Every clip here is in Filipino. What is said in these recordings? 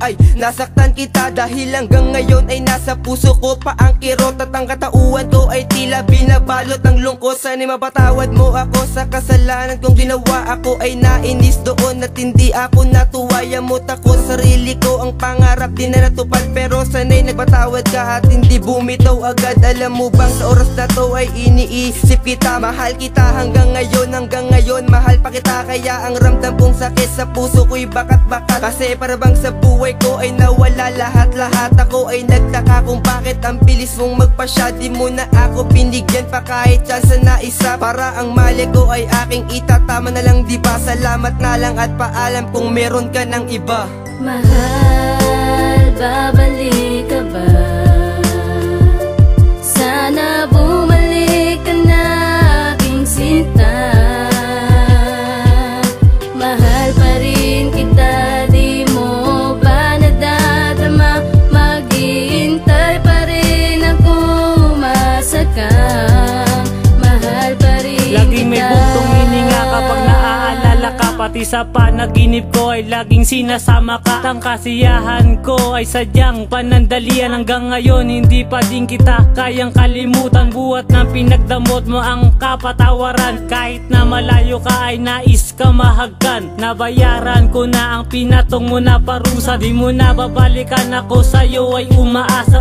ay nasaktan kita. Dahil hanggang ngayon ay nasa puso ko pa ang kirot at ang katauhan ko ay tila binabalot ng lungkot. Sana'y mapatawad mo ako sa kasalanan kong ginawa. Ako ay nainis doon at hindi ako natuwa. Yamot ako sa sarili ko, ang pangarap din na natupad. Pero sana'y nagpatawad ka at hindi bumitaw agad. Alam mo bang sa oras na to ay iniisip kita. Mahal kita hanggang ngayon mahal pa kita. Kaya ang ramdam kong sakit sa puso ko'y bakat-bakat. Kasi para bang sa buhay ko ay nawala lahat-lahat. Ako ay nagtaka kung bakit ang bilis mong magpasya. Di mo na ako binigyan pa kahit chance na isa. Para ang mali ko ay aking itatama na lang, diba? Salamat na lang at paalam kung meron ka ng iba. Mahal, babalik ka ba? Sana bumalik ka na, aking sinta. Mahal pa rin kita, di mo ba nadadama? Maghihintay pa rin ako, umasa ka. Mahal pa rin laging may buntong hininga kapag naaalala ka. Pati sa panaginip ko ay laging sinasama ka. Ang kasiyahan ko ay sadyang panandalian. Hanggang ngayon hindi pa din kita kayang kalimutan. Buhat ng pinagdamot mo ang kapatawaran. Kahit na malayo ka ay nais ka mahagkan. Nabayaran ko na ang pinatong mo na parusa. Di mo na babalikan, ako sa'yo ay umaasa.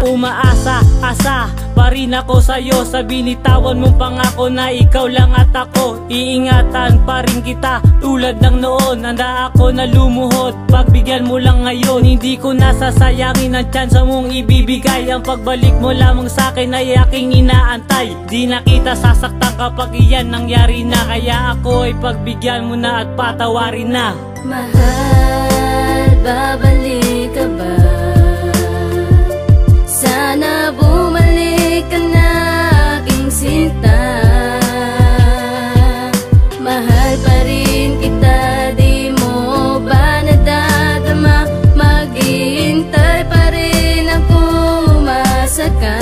Asa pa rin ako sa'yo. Sa binitawan mong pangako na ikaw lang at ako. Iingatan pa rin kita tulad ng noon. Handa ako na lumuhod, pagbigyan mo lang ngayon. Hindi ko nasasayangin ang tsansa mong ibibigay. Ang pagbalik mo lamang sa'kin ay aking inaantay. Di na kita sasaktan kapag iyan nangyari na. Kaya ako ay pagbigyan mo na at patawarin na. Mahal, babalik ka ba? Sana bumalik ka na, aking sinta. Mahal pa rin kita, di mo ba nadadama? Maghihintay pa rin ako, umasa ka.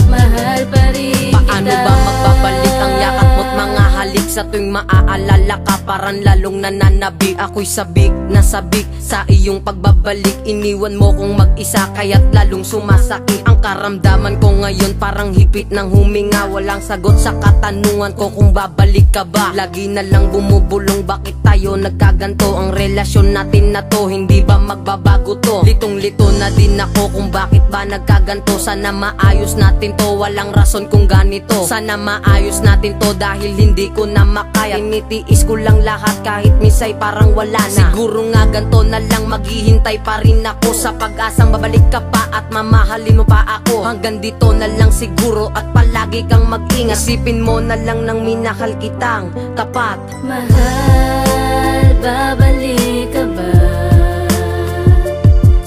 Mahal pa rin kita. Paano ba magbabalik ang yakap mo't mga halik? Sa tuwing maaalala ka, parang lalong nananabik. Ako'y sabik na sabik sa iyong pagbabalik. Iniwan mo kong mag-isa kaya't lalong sumasakit ang karamdaman ko ngayon. Parang hipit ng huminga, walang sagot sa katanungan ko kung babalik ka ba. Lagi na lang bumubulong, bakit tayo nagkaganto? Ang relasyon natin na to, hindi ba magbabago to? Litong-lito na din ako kung bakit ba nagkaganto. Sana maayos natin to, walang rason kung ganito. Sana maayos natin to dahil hindi ko na makaya. Tinitiis ko lang lahat kahit misay parang wala na. Siguro nga ganto na lang, maghihintay pa rin ako sa pag-asang babalik ka pa at mamahalin mo pa ako. Hanggang dito na lang siguro at palagi kang mag-ingat. Isipin mo na lang nang minahal kitang tapat. Mahal, babalik ka ba?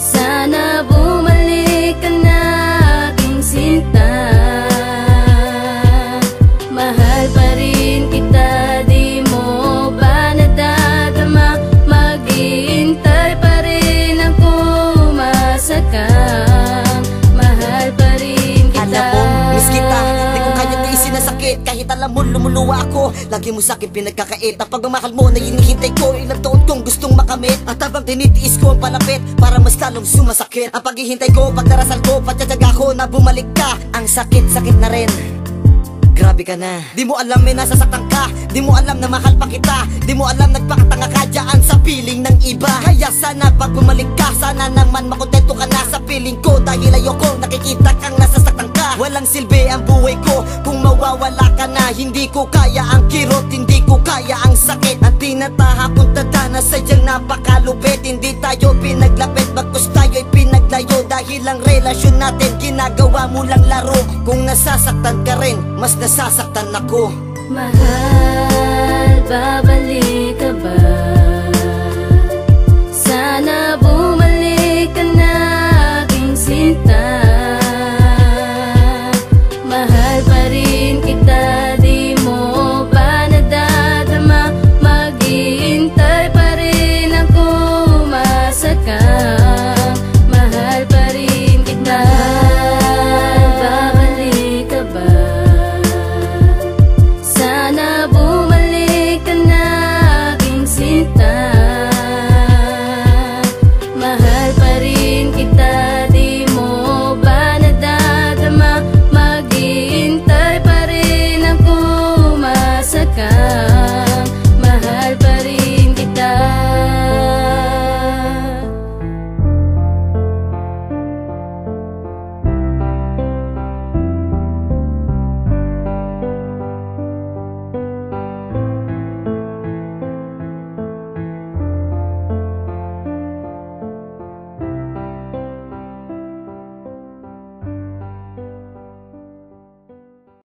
Sana bumalik ka na, aking sinta. Mahal pa rin kita, di mo ba nadadama? Maghihintay pa rin ako, umasa ka. Mahal pa rin kita. Alam mo, miss kita, di ko kaya tiisin na sakit. Kahit alam mo, lumuluwa ako. Lagi mo sa'kin pinagkakait. Ang pagmamahal mo na hinihintay ko, ilang taon kong gustong makamit. At habang tinitiis ko ang palapit, para mas lalong sumasakit ang paghihintay ko, pagdarasal ko, pagtsatsaga ko na bumalik ka. Ang sakit-sakit na rin, grabe ka na. Di mo alam may nasasaktan ka, di mo alam na mahal pa kita. Di mo alam nagpakatanga ka dyan sa piling ng iba. Kaya sana pag bumalik ka, sana naman makontento ka na sa piling ko. Dahil ayoko nakikita kang nasasaktan ka. Walang silbi ang buhay ko kung mawawala ka na. Hindi ko kaya ang kirot, hindi ko kaya ang sakit. Ang tinatahak kong tadhana sadyang napakalupit. Hindi tayo pinaglapit, bagkus tayo'y pinaglayo. Dahil ang relasyon natin ginagawa mo lang laro. Kung nasasaktan ka rin, mas nasasaktan ako. Mahal, babalik ka ba? Sana